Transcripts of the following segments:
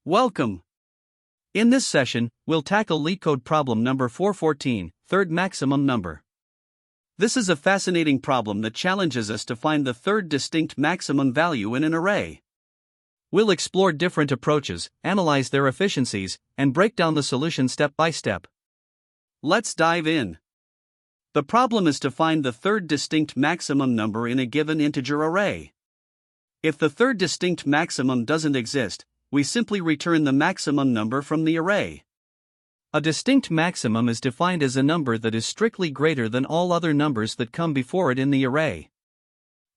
Welcome! In this session, we'll tackle LeetCode problem number 414, third maximum number. This is a fascinating problem that challenges us to find the third distinct maximum value in an array. We'll explore different approaches, analyze their efficiencies, and break down the solution step by step. Let's dive in. The problem is to find the third distinct maximum number in a given integer array. If the third distinct maximum doesn't exist, we simply return the maximum number from the array. A distinct maximum is defined as a number that is strictly greater than all other numbers that come before it in the array.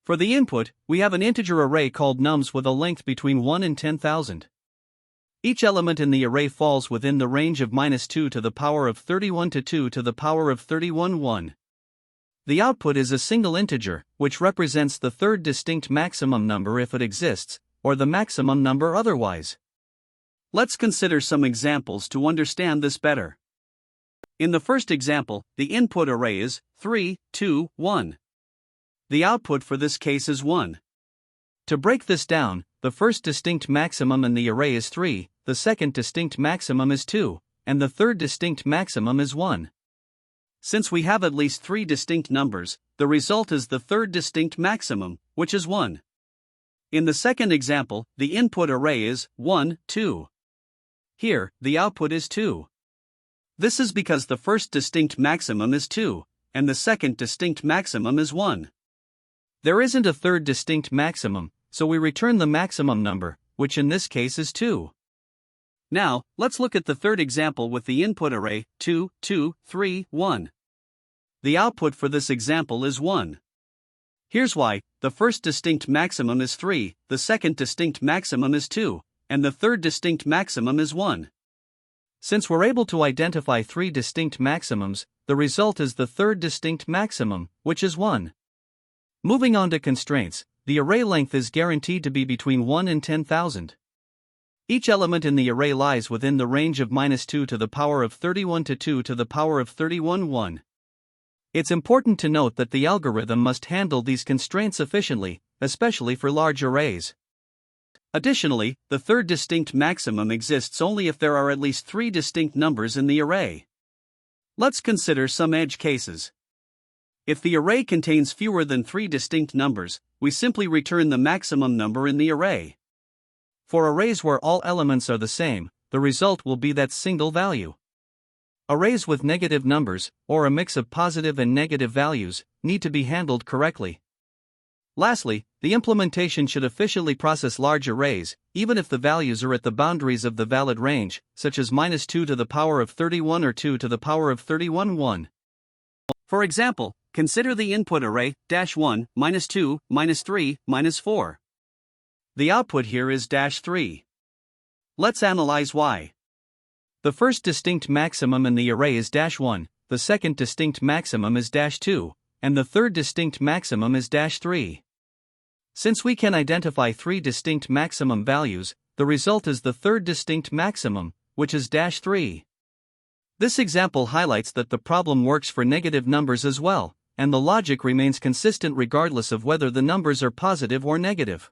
For the input, we have an integer array called nums with a length between 1 and 10,000. Each element in the array falls within the range of -2 to the power of 31 to 2 to the power of 31 1. The output is a single integer, which represents the third distinct maximum number if it exists, or the maximum number otherwise. Let's consider some examples to understand this better. In the first example, the input array is 3, 2, 1. The output for this case is 1. To break this down, the first distinct maximum in the array is 3, the second distinct maximum is 2, and the third distinct maximum is 1. Since we have at least 3 distinct numbers, the result is the third distinct maximum, which is 1. In the second example, the input array is 1, 2. Here, the output is 2. This is because the first distinct maximum is 2, and the second distinct maximum is 1. There isn't a third distinct maximum, so we return the maximum number, which in this case is 2. Now, let's look at the third example with the input array 2, 2, 3, 1. The output for this example is 1. Here's why: the first distinct maximum is 3, the second distinct maximum is 2, and the third distinct maximum is 1. Since we're able to identify 3 distinct maximums, the result is the third distinct maximum, which is 1. Moving on to constraints, the array length is guaranteed to be between 1 and 10,000. Each element in the array lies within the range of -2 to the power of 31 to 2 to the power of 31 1. It's important to note that the algorithm must handle these constraints efficiently, especially for large arrays. Additionally, the third distinct maximum exists only if there are at least 3 distinct numbers in the array. Let's consider some edge cases. If the array contains fewer than 3 distinct numbers, we simply return the maximum number in the array. For arrays where all elements are the same, the result will be that single value. Arrays with negative numbers, or a mix of positive and negative values, need to be handled correctly. Lastly, the implementation should efficiently process large arrays, even if the values are at the boundaries of the valid range, such as -2 to the power of 31 or 2 to the power of 31 1. For example, consider the input array -1, -2, -3, -4. The output here is -3. Let's analyze why. The first distinct maximum in the array is -1, the second distinct maximum is -2, and the third distinct maximum is -3. Since we can identify 3 distinct maximum values, the result is the third distinct maximum, which is -3. This example highlights that the problem works for negative numbers as well, and the logic remains consistent regardless of whether the numbers are positive or negative.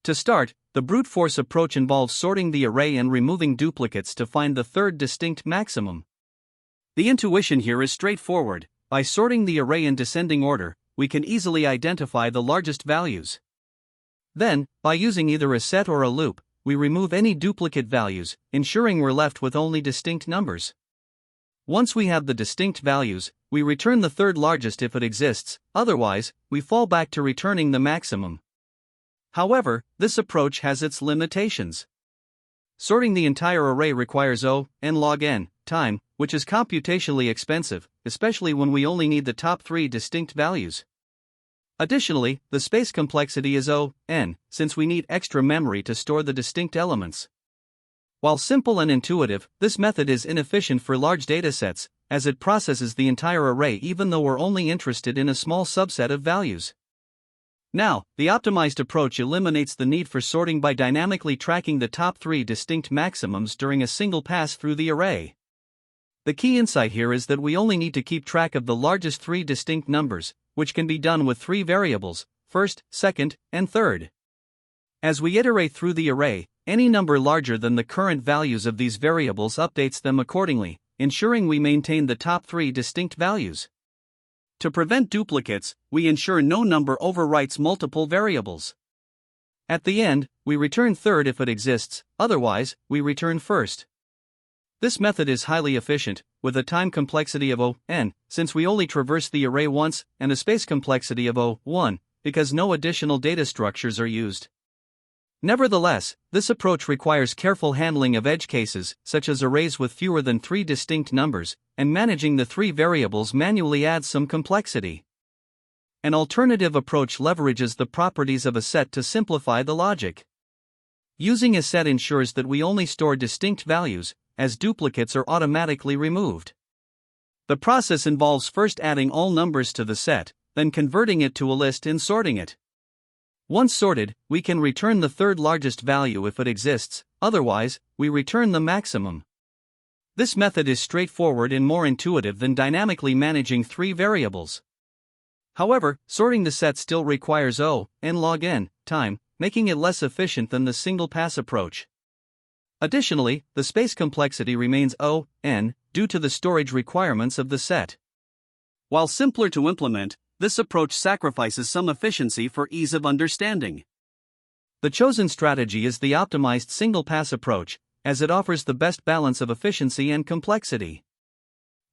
To start, the brute force approach involves sorting the array and removing duplicates to find the third distinct maximum. The intuition here is straightforward: by sorting the array in descending order, we can easily identify the largest values. Then, by using either a set or a loop, we remove any duplicate values, ensuring we're left with only distinct numbers. Once we have the distinct values, we return the third largest if it exists, otherwise, we fall back to returning the maximum. However, this approach has its limitations. Sorting the entire array requires n log n time, which is computationally expensive, especially when we only need the top 3 distinct values. Additionally, the space complexity is n, since we need extra memory to store the distinct elements. While simple and intuitive, this method is inefficient for large datasets, as it processes the entire array even though we're only interested in a small subset of values. Now, the optimized approach eliminates the need for sorting by dynamically tracking the top 3 distinct maximums during a single pass through the array. The key insight here is that we only need to keep track of the largest 3 distinct numbers, which can be done with 3 variables, first, second, and third. As we iterate through the array, any number larger than the current values of these variables updates them accordingly, ensuring we maintain the top 3 distinct values. To prevent duplicates, we ensure no number overwrites multiple variables. At the end, we return third if it exists, otherwise, we return first. This method is highly efficient, with a time complexity of O(n), since we only traverse the array once, and a space complexity of O(1), because no additional data structures are used. Nevertheless, this approach requires careful handling of edge cases, such as arrays with fewer than 3 distinct numbers, and managing the 3 variables manually adds some complexity. An alternative approach leverages the properties of a set to simplify the logic. Using a set ensures that we only store distinct values, as duplicates are automatically removed. The process involves first adding all numbers to the set, then converting it to a list and sorting it. Once sorted, we can return the third largest value if it exists, otherwise, we return the maximum. This method is straightforward and more intuitive than dynamically managing 3 variables. However, sorting the set still requires O(n) log n time, making it less efficient than the single-pass approach. Additionally, the space complexity remains O(n) due to the storage requirements of the set. While simpler to implement, this approach sacrifices some efficiency for ease of understanding. The chosen strategy is the optimized single-pass approach, as it offers the best balance of efficiency and complexity.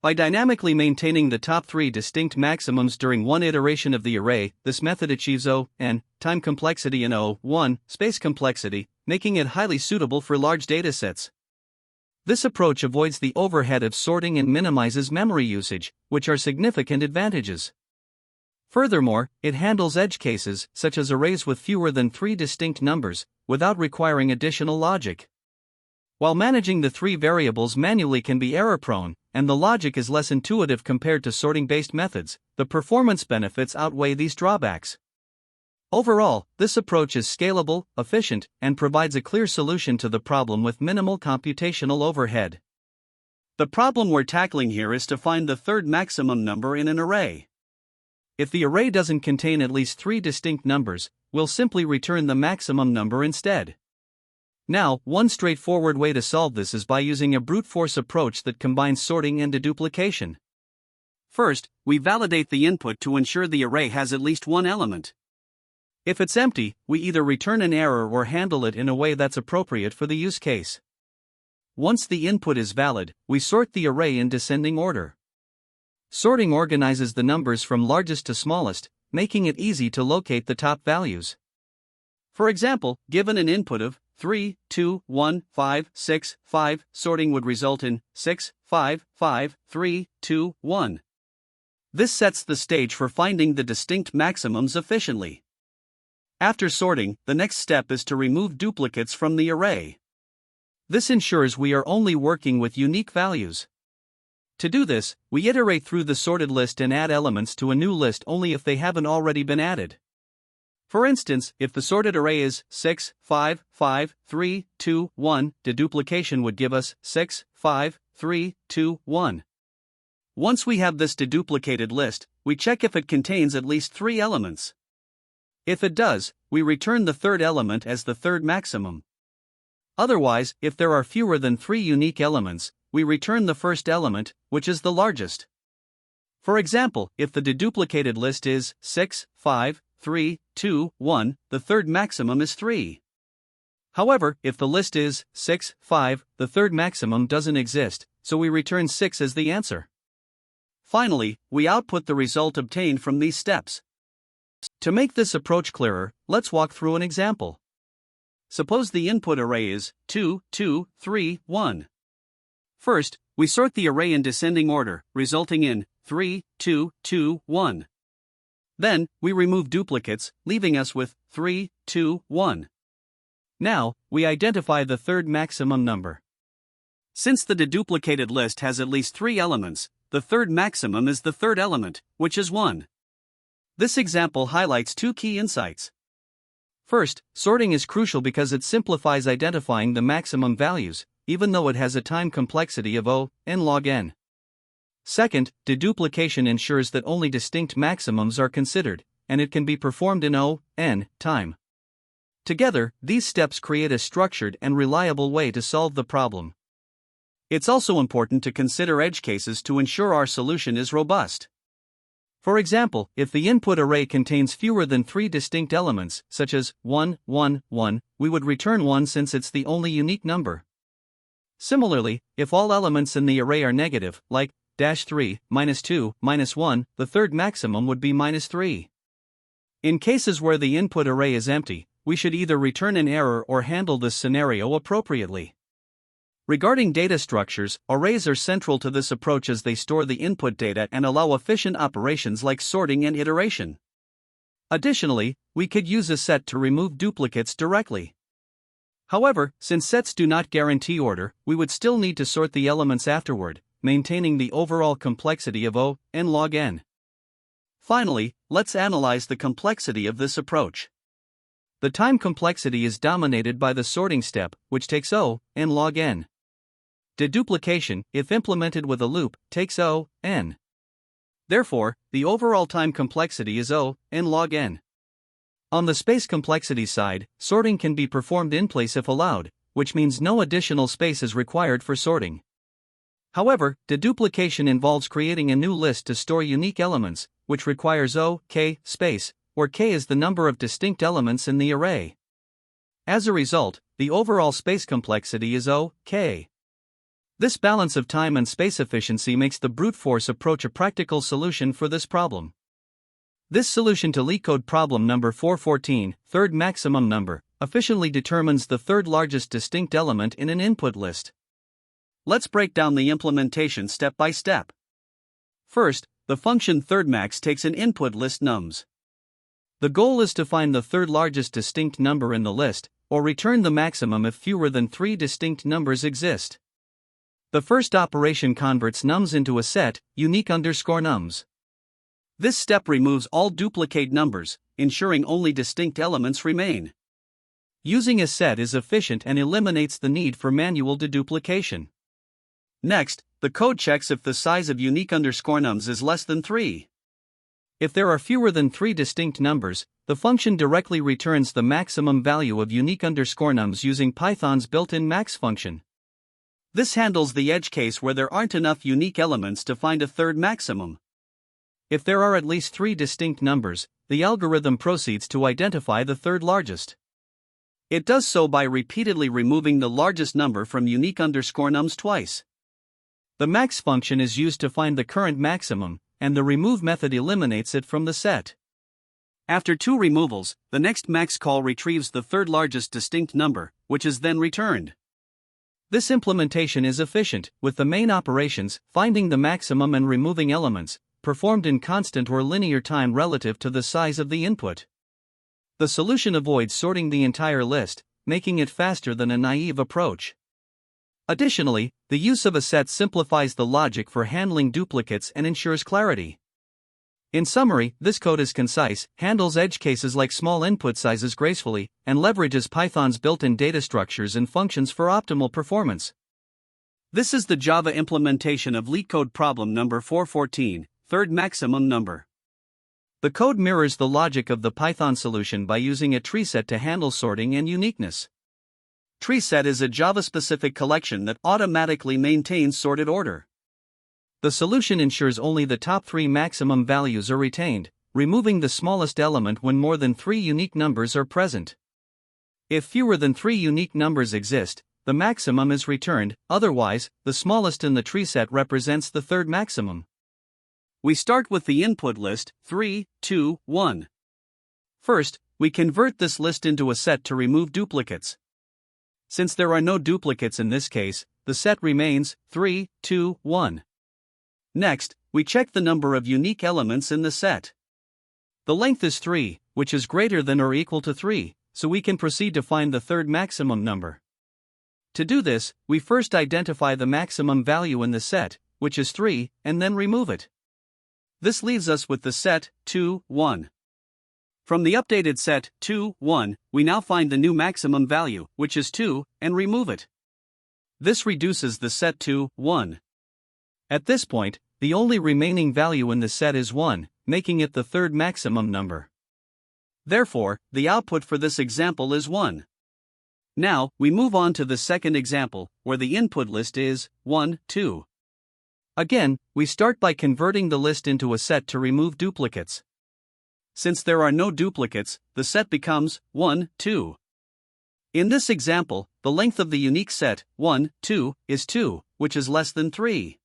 By dynamically maintaining the top 3 distinct maximums during one iteration of the array, this method achieves O(n) time complexity and O(1) space complexity, making it highly suitable for large datasets. This approach avoids the overhead of sorting and minimizes memory usage, which are significant advantages. Furthermore, it handles edge cases, such as arrays with fewer than 3 distinct numbers, without requiring additional logic. While managing the 3 variables manually can be error-prone, and the logic is less intuitive compared to sorting-based methods, the performance benefits outweigh these drawbacks. Overall, this approach is scalable, efficient, and provides a clear solution to the problem with minimal computational overhead. The problem we're tackling here is to find the third maximum number in an array. If the array doesn't contain at least 3 distinct numbers, we'll simply return the maximum number instead. Now, one straightforward way to solve this is by using a brute force approach that combines sorting and deduplication. First, we validate the input to ensure the array has at least one element. If it's empty, we either return an error or handle it in a way that's appropriate for the use case. Once the input is valid, we sort the array in descending order. Sorting organizes the numbers from largest to smallest, making it easy to locate the top values. For example, given an input of 3, 2, 1, 5, 6, 5, sorting would result in 6, 5, 5, 3, 2, 1. This sets the stage for finding the distinct maximums efficiently. After sorting, the next step is to remove duplicates from the array. This ensures we are only working with unique values. To do this, we iterate through the sorted list and add elements to a new list only if they haven't already been added. For instance, if the sorted array is 6, 5, 5, 3, 2, 1, deduplication would give us 6, 5, 3, 2, 1. Once we have this deduplicated list, we check if it contains at least 3 elements. If it does, we return the third element as the third maximum. Otherwise, if there are fewer than 3 unique elements, we return the first element, which is the largest. For example, if the deduplicated list is 6, 5, 3, 2, 1, the third maximum is 3. However, if the list is 6, 5, the third maximum doesn't exist, so we return 6 as the answer. Finally, we output the result obtained from these steps. To make this approach clearer, let's walk through an example. Suppose the input array is 2, 2, 3, 1. First, we sort the array in descending order, resulting in 3, 2, 2, 1. Then, we remove duplicates, leaving us with 3, 2, 1. Now, we identify the third maximum number. Since the deduplicated list has at least 3 elements, the third maximum is the third element, which is 1. This example highlights 2 key insights. First, sorting is crucial because it simplifies identifying the maximum values, even though it has a time complexity of O(n) log n. Second, deduplication ensures that only distinct maximums are considered, and it can be performed in O(n) time. Together, these steps create a structured and reliable way to solve the problem. It's also important to consider edge cases to ensure our solution is robust. For example, if the input array contains fewer than 3 distinct elements, such as 1, 1, 1, we would return 1 since it's the only unique number. Similarly, if all elements in the array are negative, like -3, -2, -1, the third maximum would be -3. In cases where the input array is empty, we should either return an error or handle this scenario appropriately. Regarding data structures, arrays are central to this approach as they store the input data and allow efficient operations like sorting and iteration. Additionally, we could use a set to remove duplicates directly. However, since sets do not guarantee order, we would still need to sort the elements afterward, maintaining the overall complexity of O n log n. Finally, let's analyze the complexity of this approach. The time complexity is dominated by the sorting step, which takes O n log n. Deduplication, if implemented with a loop, takes O n. Therefore, the overall time complexity is O n log n. On the space complexity side, sorting can be performed in place if allowed, which means no additional space is required for sorting. However, deduplication involves creating a new list to store unique elements, which requires O k space, where k is the number of distinct elements in the array. As a result, the overall space complexity is O k. This balance of time and space efficiency makes the brute force approach a practical solution for this problem. This solution to LeetCode problem number 414, third maximum number, efficiently determines the third largest distinct element in an input list. Let's break down the implementation step by step. First, the function thirdMax takes an input list nums. The goal is to find the third largest distinct number in the list, or return the maximum if fewer than 3 distinct numbers exist. The first operation converts nums into a set, unique_nums. This step removes all duplicate numbers, ensuring only distinct elements remain. Using a set is efficient and eliminates the need for manual deduplication. Next, the code checks if the size of unique_nums is less than 3. If there are fewer than 3 distinct numbers, the function directly returns the maximum value of unique_nums using Python's built-in max function. This handles the edge case where there aren't enough unique elements to find a third maximum. If there are at least 3 distinct numbers, the algorithm proceeds to identify the third largest. It does so by repeatedly removing the largest number from unique_nums twice. The max function is used to find the current maximum, and the remove method eliminates it from the set. After 2 removals, the next max call retrieves the third largest distinct number, which is then returned. This implementation is efficient, with the main operations, finding the maximum and removing elements, performed in constant or linear time relative to the size of the input. The solution avoids sorting the entire list, making it faster than a naive approach. Additionally, the use of a set simplifies the logic for handling duplicates and ensures clarity. In summary, this code is concise, handles edge cases like small input sizes gracefully, and leverages Python's built-in data structures and functions for optimal performance. This is the Java implementation of LeetCode problem number 414, third maximum number. The code mirrors the logic of the Python solution by using a tree set to handle sorting and uniqueness. TreeSet is a Java-specific collection that automatically maintains sorted order. The solution ensures only the top 3 maximum values are retained, removing the smallest element when more than 3 unique numbers are present. If fewer than 3 unique numbers exist, the maximum is returned, otherwise, the smallest in the tree set represents the third maximum. We start with the input list, 3, 2, 1. First, we convert this list into a set to remove duplicates. Since there are no duplicates in this case, the set remains 3, 2, 1. Next, we check the number of unique elements in the set. The length is 3, which is greater than or equal to 3, so we can proceed to find the third maximum number. To do this, we first identify the maximum value in the set, which is 3, and then remove it. This leaves us with the set 2, 1. From the updated set 2, 1, we now find the new maximum value, which is 2, and remove it. This reduces the set 2, 1. At this point, the only remaining value in the set is 1, making it the third maximum number. Therefore, the output for this example is 1. Now, we move on to the second example, where the input list is 1, 2. Again, we start by converting the list into a set to remove duplicates. Since there are no duplicates, the set becomes 1, 2. In this example, the length of the unique set, 1, 2, is 2, which is less than 3.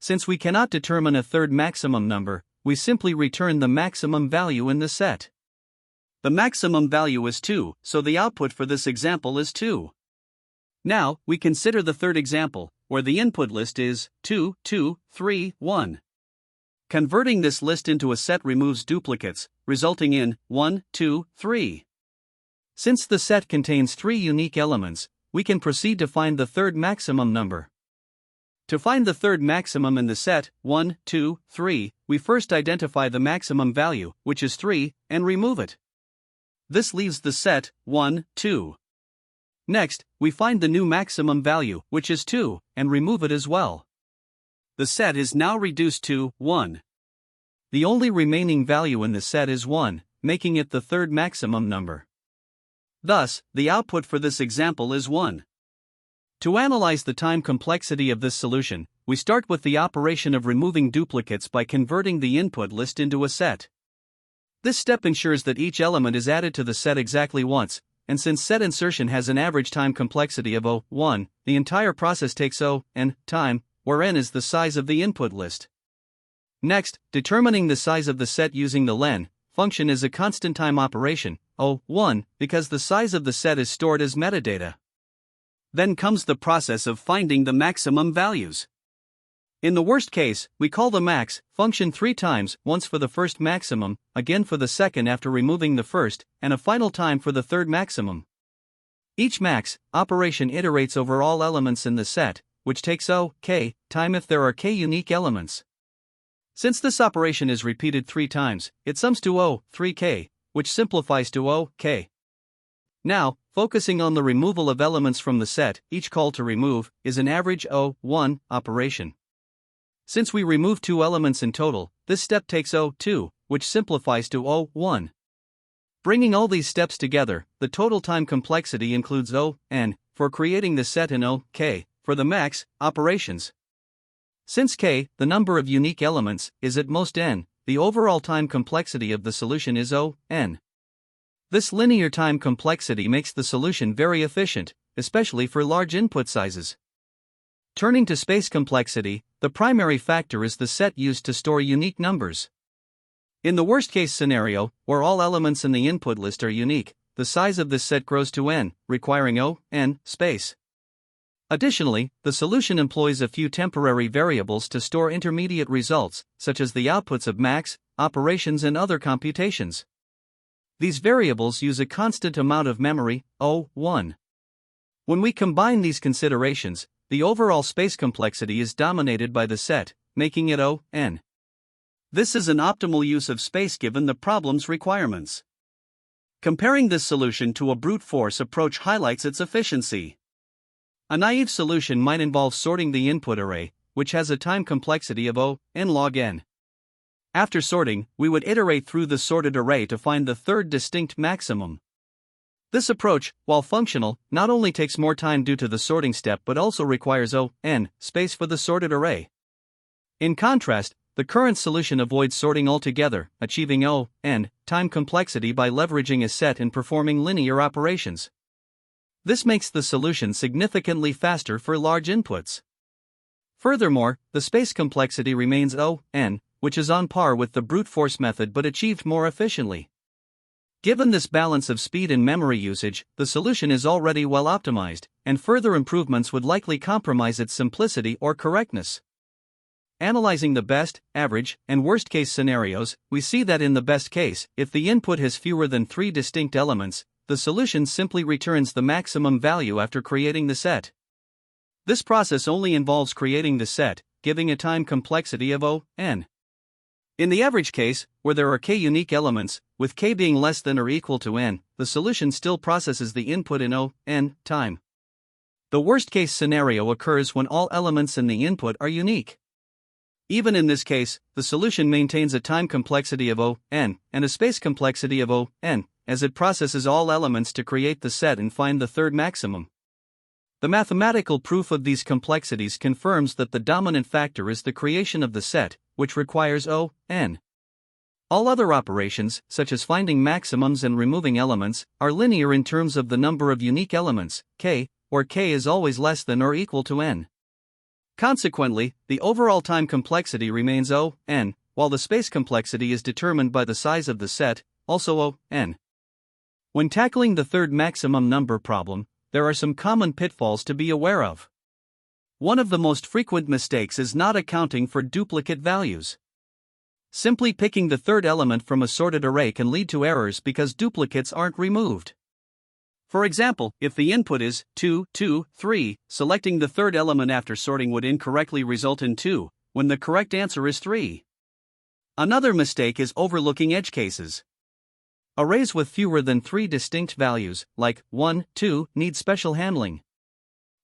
Since we cannot determine a third maximum number, we simply return the maximum value in the set. The maximum value is 2, so the output for this example is 2. Now, we consider the third example, where the input list is 2, 2, 3, 1. Converting this list into a set removes duplicates, resulting in 1, 2, 3. Since the set contains 3 unique elements, we can proceed to find the third maximum number. To find the third maximum in the set 1, 2, 3, we first identify the maximum value, which is 3, and remove it. This leaves the set 1, 2. Next, we find the new maximum value, which is 2, and remove it as well. The set is now reduced to 1. The only remaining value in the set is 1, making it the third maximum number. Thus, the output for this example is 1. To analyze the time complexity of this solution, we start with the operation of removing duplicates by converting the input list into a set. This step ensures that each element is added to the set exactly once, and since set insertion has an average time complexity of O(1), the entire process takes O(n) time, where n is the size of the input list. Next, determining the size of the set using the len function is a constant time operation, O(1), because the size of the set is stored as metadata. Then comes the process of finding the maximum values. In the worst case, we call the max function 3 times, once for the first maximum, again for the second after removing the first, and a final time for the third maximum. Each max operation iterates over all elements in the set, which takes k time if there are k unique elements. Since this operation is repeated 3 times, it sums to 3k, which simplifies to k. Now, focusing on the removal of elements from the set, each call to remove is an average O(1) operation. Since we remove 2 elements in total, this step takes O(2), which simplifies to O(1). Bringing all these steps together, the total time complexity includes O(n) for creating the set and k for the max operations. Since k, the number of unique elements, is at most n, the overall time complexity of the solution is O(n). This linear time complexity makes the solution very efficient, especially for large input sizes. Turning to space complexity, the primary factor is the set used to store unique numbers. In the worst-case scenario, where all elements in the input list are unique, the size of this set grows to n, requiring O(n) space. Additionally, the solution employs a few temporary variables to store intermediate results, such as the outputs of max operations and other computations. These variables use a constant amount of memory, O(1). When we combine these considerations, the overall space complexity is dominated by the set, making it O(n). This is an optimal use of space given the problem's requirements. Comparing this solution to a brute force approach highlights its efficiency. A naive solution might involve sorting the input array, which has a time complexity of O(n) log n. After sorting, we would iterate through the sorted array to find the third distinct maximum. This approach, while functional, not only takes more time due to the sorting step but also requires O(n) space for the sorted array. In contrast, the current solution avoids sorting altogether, achieving O(n) time complexity by leveraging a set and performing linear operations. This makes the solution significantly faster for large inputs. Furthermore, the space complexity remains O(n), which is on par with the brute force method but achieved more efficiently. Given this balance of speed and memory usage, the solution is already well optimized, and further improvements would likely compromise its simplicity or correctness. Analyzing the best, average, and worst-case scenarios, we see that in the best case, if the input has fewer than 3 distinct elements, the solution simply returns the maximum value after creating the set. This process only involves creating the set, giving a time complexity of O(n). In the average case, where there are k unique elements, with k being less than or equal to n, the solution still processes the input in O(n) time. The worst-case scenario occurs when all elements in the input are unique. Even in this case, the solution maintains a time complexity of O, n, and a space complexity of O, n, as it processes all elements to create the set and find the third maximum. The mathematical proof of these complexities confirms that the dominant factor is the creation of the set, which requires O, n. All other operations, such as finding maximums and removing elements, are linear in terms of the number of unique elements, k, where k is always less than or equal to n. Consequently, the overall time complexity remains O, n, while the space complexity is determined by the size of the set, also O, n. When tackling the third maximum number problem, there are some common pitfalls to be aware of. One of the most frequent mistakes is not accounting for duplicate values. Simply picking the third element from a sorted array can lead to errors because duplicates aren't removed. For example, if the input is 2, 2, 3, selecting the third element after sorting would incorrectly result in 2, when the correct answer is 3. Another mistake is overlooking edge cases. Arrays with fewer than 3 distinct values, like 1, 2, need special handling.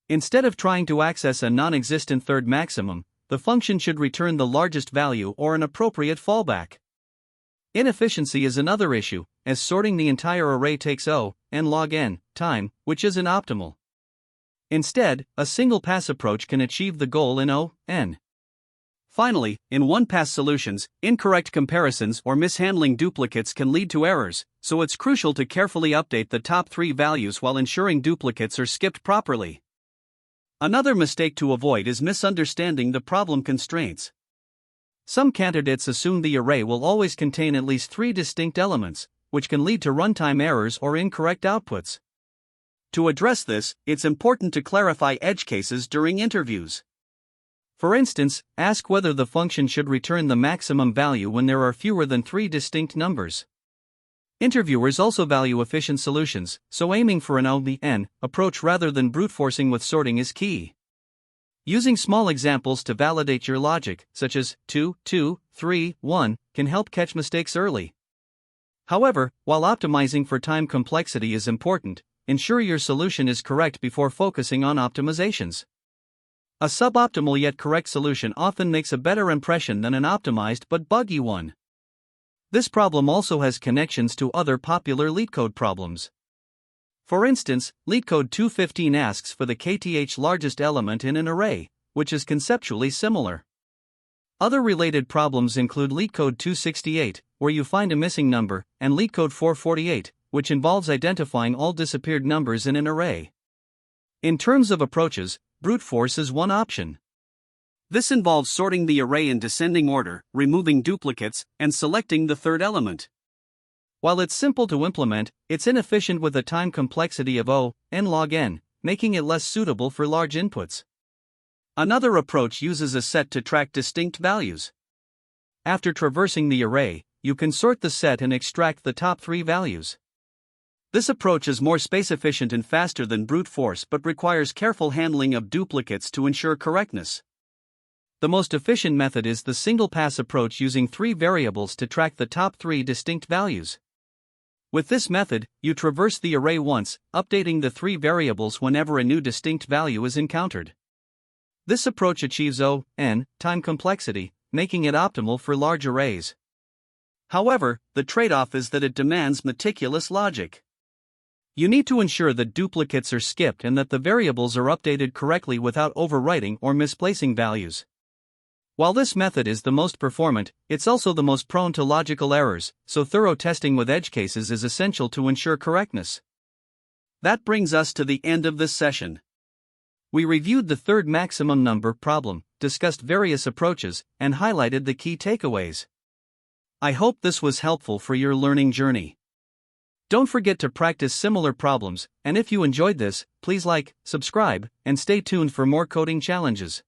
Instead of trying to access a non-existent third maximum, the function should return the largest value or an appropriate fallback. Inefficiency is another issue, as sorting the entire array takes O, n log n, time, which isn't optimal. Instead, a single-pass approach can achieve the goal in O, n. Finally, in one-pass solutions, incorrect comparisons or mishandling duplicates can lead to errors, so it's crucial to carefully update the top 3 values while ensuring duplicates are skipped properly. Another mistake to avoid is misunderstanding the problem constraints. Some candidates assume the array will always contain at least 3 distinct elements, which can lead to runtime errors or incorrect outputs. To address this, it's important to clarify edge cases during interviews. For instance, ask whether the function should return the maximum value when there are fewer than 3 distinct numbers. Interviewers also value efficient solutions, so aiming for an O(n) approach rather than brute forcing with sorting is key. Using small examples to validate your logic, such as 2, 2, 3, 1, can help catch mistakes early. However, while optimizing for time complexity is important, ensure your solution is correct before focusing on optimizations. A suboptimal yet correct solution often makes a better impression than an optimized but buggy one. This problem also has connections to other popular LeetCode problems. For instance, LeetCode 215 asks for the kth largest element in an array, which is conceptually similar. Other related problems include LeetCode 268, where you find a missing number, and LeetCode 448, which involves identifying all disappeared numbers in an array. In terms of approaches, brute force is one option. This involves sorting the array in descending order, removing duplicates, and selecting the third element. While it's simple to implement, it's inefficient with a time complexity of O, n log n, making it less suitable for large inputs. Another approach uses a set to track distinct values. After traversing the array, you can sort the set and extract the top 3 values. This approach is more space efficient and faster than brute force but requires careful handling of duplicates to ensure correctness. The most efficient method is the single-pass approach using 3 variables to track the top 3 distinct values. With this method, you traverse the array once, updating the 3 variables whenever a new distinct value is encountered. This approach achieves O, n, time complexity, making it optimal for large arrays. However, the trade-off is that it demands meticulous logic. You need to ensure that duplicates are skipped and that the variables are updated correctly without overwriting or misplacing values. While this method is the most performant, it's also the most prone to logical errors, so thorough testing with edge cases is essential to ensure correctness. That brings us to the end of this session. We reviewed the third maximum number problem, discussed various approaches, and highlighted the key takeaways. I hope this was helpful for your learning journey. Don't forget to practice similar problems, and if you enjoyed this, please like, subscribe, and stay tuned for more coding challenges.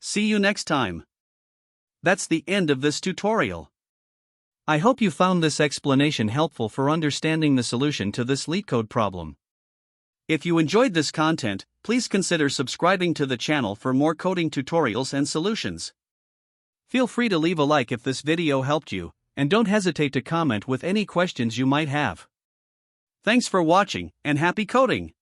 See you next time. That's the end of this tutorial. I hope you found this explanation helpful for understanding the solution to this LeetCode problem. If you enjoyed this content, please consider subscribing to the channel for more coding tutorials and solutions. Feel free to leave a like if this video helped you, and don't hesitate to comment with any questions you might have. Thanks for watching, and happy coding!